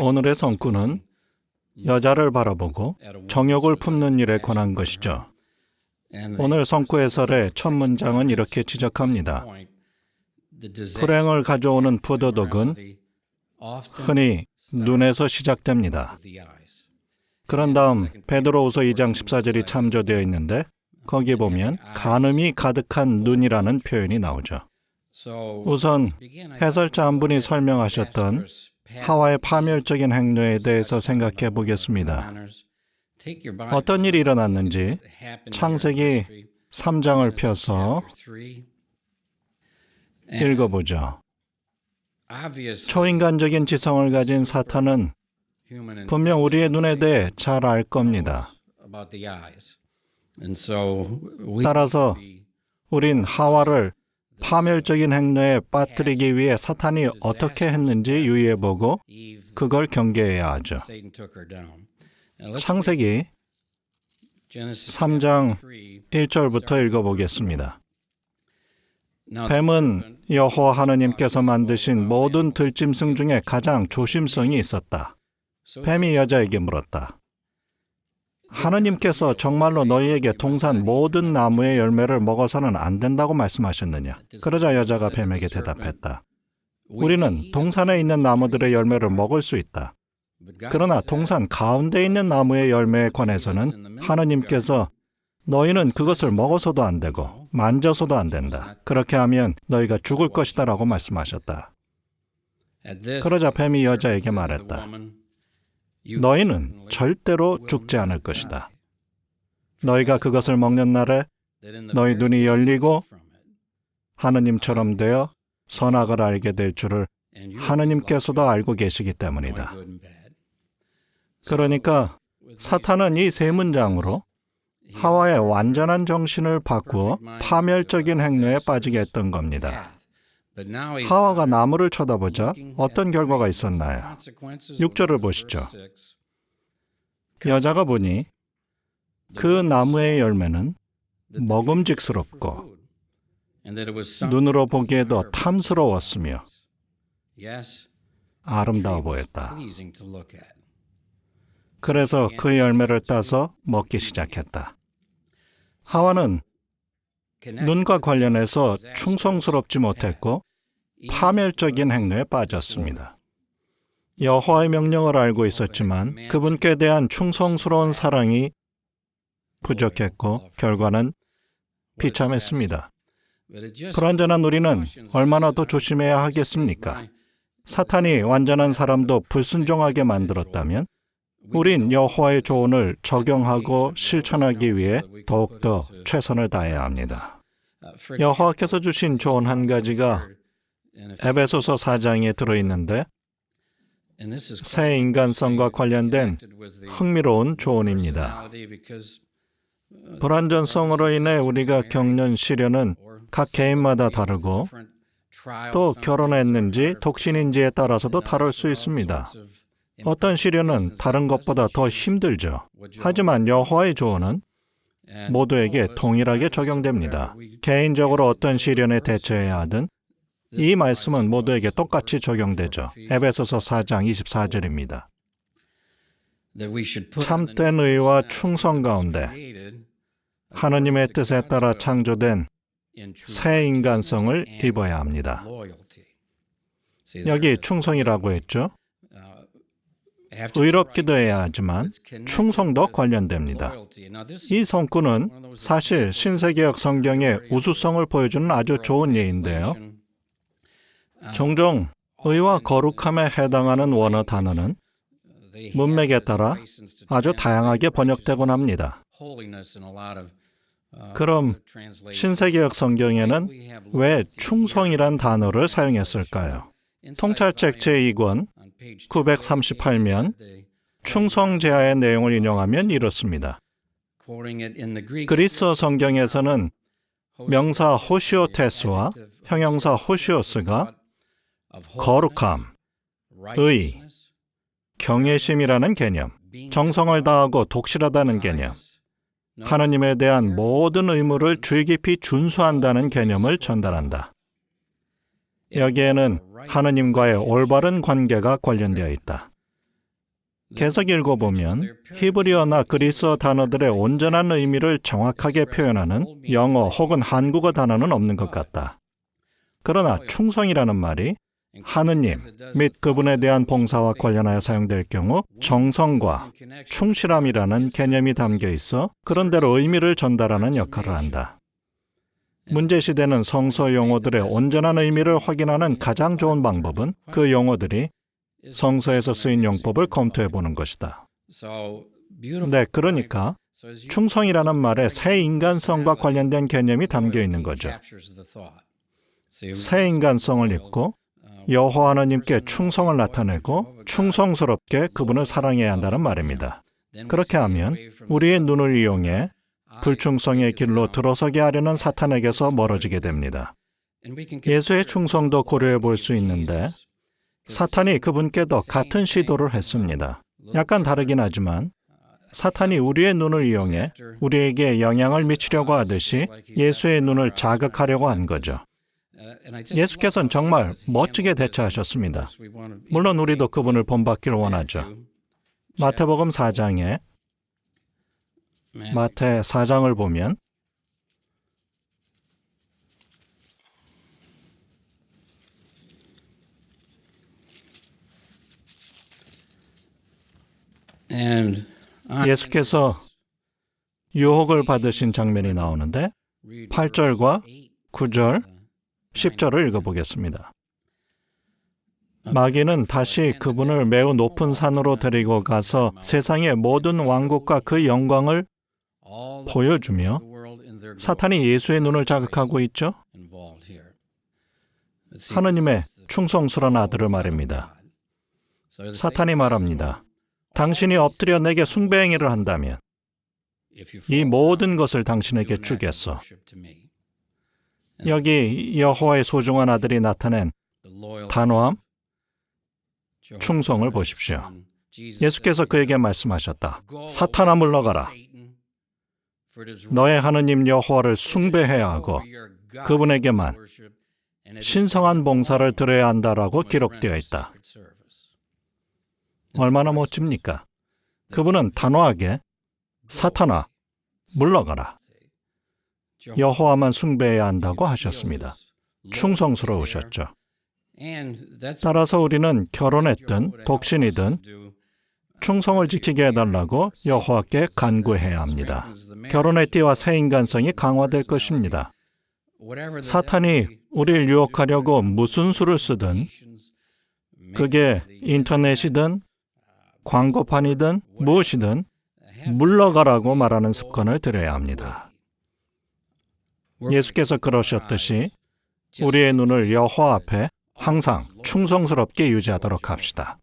오늘의 성구는 여자를 바라보고 정욕을 품는 일에 관한 것이죠. 오늘 성구 해설의 첫 문장은 이렇게 지적합니다. 불행을 가져오는 포도독은 흔히 눈에서 시작됩니다. 그런 다음 베드로후서 2장 14절이 참조되어 있는데 거기에 보면 간음이 가득한 눈이라는 표현이 나오죠. 우선 해설자 한 분이 설명하셨던 하와의 파멸적인 행로에 대해서 생각해 보겠습니다. 어떤 일이 일어났는지 창세기 3장을 펴서 읽어보죠. 초인간적인 지성을 가진 사탄은 분명 우리의 눈에 대해 잘 알 겁니다. 따라서 우린 하와를 파멸적인 행로에 빠뜨리기 위해 사탄이 어떻게 했는지 유의해보고 그걸 경계해야 하죠. 창세기 3장 1절부터 읽어보겠습니다. 뱀은 여호와 하나님께서 만드신 모든 들짐승 중에 가장 조심성이 있었다. 뱀이 여자에게 물었다. 하나님께서 정말로 너희에게 동산 모든 나무의 열매를 먹어서는 안 된다고 말씀하셨느냐? 그러자 여자가 뱀에게 대답했다. 우리는 동산에 있는 나무들의 열매를 먹을 수 있다. 그러나 동산 가운데 있는 나무의 열매에 관해서는 하나님께서 너희는 그것을 먹어서도 안 되고 만져서도 안 된다. 그렇게 하면 너희가 죽을 것이다 라고 말씀하셨다. 그러자 뱀이 여자에게 말했다. 너희는 절대로 죽지 않을 것이다. 너희가 그것을 먹는 날에 너희 눈이 열리고 하느님처럼 되어 선악을 알게 될 줄을 하느님께서도 알고 계시기 때문이다. 그러니까 사탄은 이 세 문장으로 하와의 완전한 정신을 바꾸어 파멸적인 행로에 빠지게 했던 겁니다. 하와가 나무를 쳐다보자 어떤 결과가 있었나요? 6절을 보시죠. 여자가 보니 그 나무의 열매는 먹음직스럽고 눈으로 보기에도 탐스러웠으며 아름다워 보였다. 그래서 그 열매를 따서 먹기 시작했다. 하와는 눈과 관련해서 충성스럽지 못했고 파멸적인 행로에 빠졌습니다. 여호와의 명령을 알고 있었지만 그분께 대한 충성스러운 사랑이 부족했고 결과는 비참했습니다. 불완전한 우리는 얼마나 더 조심해야 하겠습니까? 사탄이 완전한 사람도 불순종하게 만들었다면 우린 여호와의 조언을 적용하고 실천하기 위해 더욱더 최선을 다해야 합니다. 여호와께서 주신 조언 한 가지가 에베소서 4장에 들어있는데 새 인간성과 관련된 흥미로운 조언입니다. 불완전성으로 인해 우리가 겪는 시련은 각 개인마다 다르고 또 결혼했는지 독신인지에 따라서도 다를 수 있습니다. 어떤 시련은 다른 것보다 더 힘들죠. 하지만 여호와의 조언은 모두에게 동일하게 적용됩니다. 개인적으로 어떤 시련에 대처해야 하든 이 말씀은 모두에게 똑같이 적용되죠. 에베소서 4장 24절입니다. 참된 의와 충성 가운데 하나님의 뜻에 따라 창조된 새 인간성을 입어야 합니다. 여기 충성이라고 했죠. 의롭기도 해야 하지만 충성도 관련됩니다. 이 성구는 사실 신세계역 성경의 우수성을 보여주는 아주 좋은 예인데요. 종종 의와 거룩함에 해당하는 원어 단어는 문맥에 따라 아주 다양하게 번역되곤 합니다. 그럼 신세계역 성경에는 왜 충성이란 단어를 사용했을까요? 통찰책 제2권 938면 충성제하의 내용을 인용하면 이렇습니다. 그리스어 성경에서는 명사 호시오테스와 형용사 호시오스가 거룩함, 의, 경외심이라는 개념, 정성을 다하고 독실하다는 개념, 하나님에 대한 모든 의무를 주의 깊이 준수한다는 개념을 전달한다. 여기에는 하느님과의 올바른 관계가 관련되어 있다. 계속 읽어보면 히브리어나 그리스어 단어들의 온전한 의미를 정확하게 표현하는 영어 혹은 한국어 단어는 없는 것 같다. 그러나 충성이라는 말이 하느님 및 그분에 대한 봉사와 관련하여 사용될 경우 정성과 충실함이라는 개념이 담겨 있어 그런대로 의미를 전달하는 역할을 한다. 문제시대는 성서 용어들의 온전한 의미를 확인하는 가장 좋은 방법은 그 용어들이 성서에서 쓰인 용법을 검토해 보는 것이다. 네, 그러니까 충성이라는 말에 새 인간성과 관련된 개념이 담겨 있는 거죠. 새 인간성을 입고 여호와 하나님께 충성을 나타내고 충성스럽게 그분을 사랑해야 한다는 말입니다. 그렇게 하면 우리의 눈을 이용해 불충성의 길로 들어서게 하려는 사탄에게서 멀어지게 됩니다. 예수의 충성도 고려해 볼 수 있는데 사탄이 그분께도 같은 시도를 했습니다. 약간 다르긴 하지만 사탄이 우리의 눈을 이용해 우리에게 영향을 미치려고 하듯이 예수의 눈을 자극하려고 한 거죠. 예수께서는 정말 멋지게 대처하셨습니다. 물론 우리도 그분을 본받기를 원하죠. 마태복음 4장에 마태 4장을 보면 예수께서 유혹을 받으신 장면이 나오는데 8절과 9절, 10절을 읽어보겠습니다. 마귀는 다시 그분을 매우 높은 산으로 데리고 가서 세상의 모든 왕국과 그 영광을 보여주며 사탄이 예수의 눈을 자극하고 있죠. 하느님의 충성스러운 아들을 말입니다. 사탄이 말합니다. 당신이 엎드려 내게 숭배 행위를 한다면 이 모든 것을 당신에게 주겠어. 여기 여호와의 소중한 아들이 나타낸 단호함, 충성을 보십시오. 예수께서 그에게 말씀하셨다. 사탄아 물러가라. 너의 하느님 여호와를 숭배해야 하고 그분에게만 신성한 봉사를 드려야 한다라고 기록되어 있다. 얼마나 멋집니까? 그분은 단호하게 사탄아 물러가라. 여호와만 숭배해야 한다고 하셨습니다. 충성스러우셨죠. 따라서 우리는 결혼했든 독신이든 충성을 지키게 해달라고 여호와께 간구해야 합니다. 결혼의 띠와 새 인간성이 강화될 것입니다. 사탄이 우리를 유혹하려고 무슨 수를 쓰든 그게 인터넷이든 광고판이든 무엇이든 물러가라고 말하는 습관을 들여야 합니다. 예수께서 그러셨듯이 우리의 눈을 여호와 앞에 항상 충성스럽게 유지하도록 합시다.